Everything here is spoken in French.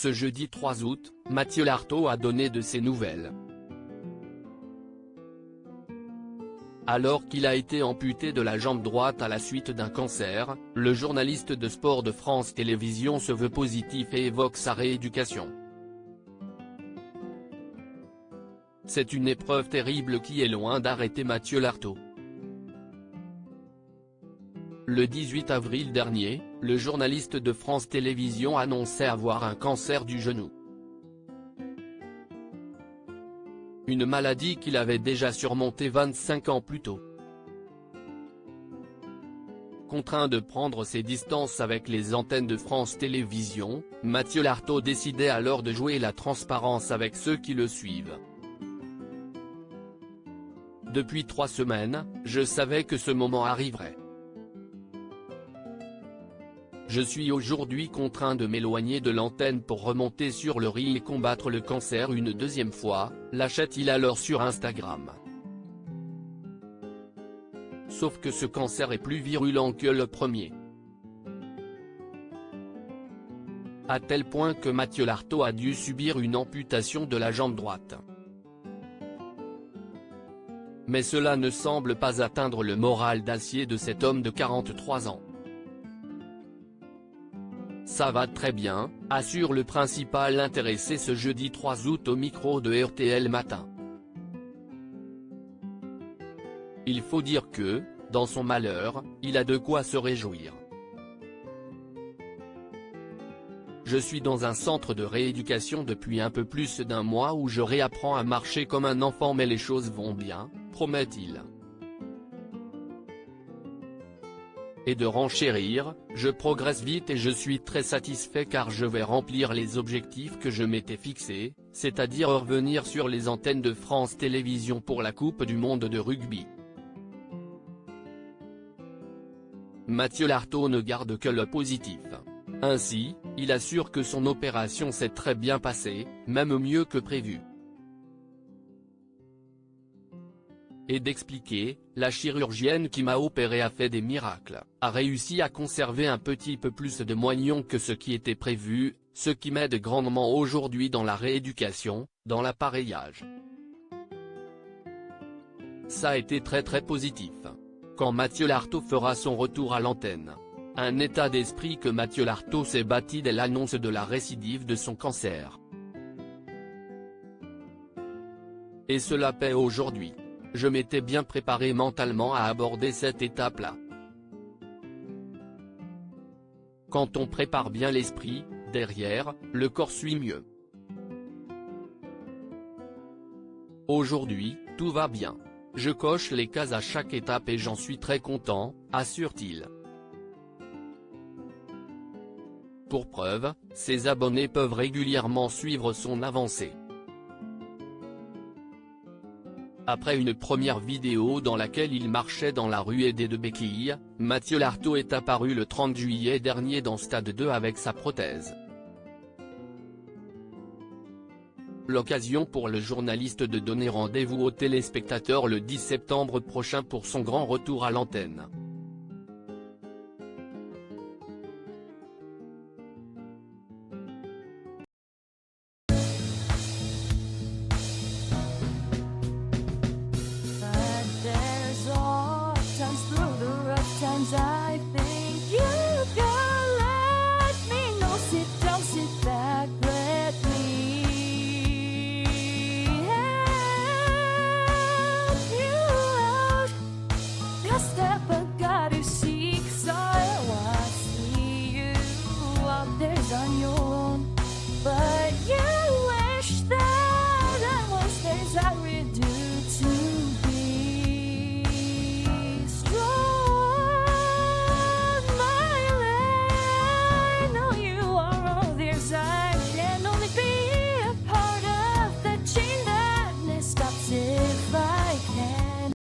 Ce jeudi 3 août, Mathieu Lartaud a donné de ses nouvelles. Alors qu'il a été amputé de la jambe droite à la suite d'un cancer, le journaliste de sport de France Télévisions se veut positif et évoque sa rééducation. C'est une épreuve terrible qui est loin d'arrêter Mathieu Lartaud. Le 18 avril dernier, le journaliste de France Télévisions annonçait avoir un cancer du genou. Une maladie qu'il avait déjà surmontée 25 ans plus tôt. Contraint de prendre ses distances avec les antennes de France Télévisions, Mathieu Lartaud décidait alors de jouer la transparence avec ceux qui le suivent. Depuis 3 semaines, je savais que ce moment arriverait. Je suis aujourd'hui contraint de m'éloigner de l'antenne pour remonter sur le ring et combattre le cancer une deuxième fois, lâchait-il alors sur Instagram. Sauf que ce cancer est plus virulent que le premier. À tel point que Mathieu Lartaud a dû subir une amputation de la jambe droite. Mais cela ne semble pas atteindre le moral d'acier de cet homme de 43 ans. Ça va très bien, assure le principal intéressé ce jeudi 3 août au micro de RTL Matin. Il faut dire que, dans son malheur, il a de quoi se réjouir. Je suis dans un centre de rééducation depuis un peu plus d'1 mois où je réapprends à marcher comme un enfant mais les choses vont bien, promet-il. Et de renchérir, je progresse vite et je suis très satisfait car je vais remplir les objectifs que je m'étais fixés, c'est-à-dire revenir sur les antennes de France Télévisions pour la Coupe du Monde de rugby. Mathieu Lartaud ne garde que le positif. Ainsi, il assure que son opération s'est très bien passée, même mieux que prévu. Et d'expliquer, la chirurgienne qui m'a opéré a fait des miracles, a réussi à conserver un petit peu plus de moignon que ce qui était prévu, ce qui m'aide grandement aujourd'hui dans la rééducation, dans l'appareillage. Ça a été très positif. Quand Mathieu Lartaud fera son retour à l'antenne. Un état d'esprit que Mathieu Lartaud s'est bâti dès l'annonce de la récidive de son cancer. Et cela paie aujourd'hui. Je m'étais bien préparé mentalement à aborder cette étape-là. Quand on prépare bien l'esprit, derrière, le corps suit mieux. Aujourd'hui, tout va bien. Je coche les cases à chaque étape et j'en suis très content, assure-t-il. Pour preuve, ses abonnés peuvent régulièrement suivre son avancée. Après une première vidéo dans laquelle il marchait dans la rue aidé de béquilles, Mathieu Lartaud est apparu le 30 juillet dernier dans Stade 2 avec sa prothèse. L'occasion pour le journaliste de donner rendez-vous aux téléspectateurs le 10 septembre prochain pour son grand retour à l'antenne. I think you can let me know. Sit down, sit back, let me help you out. The step I gotta seek, so I see you out there on your own, but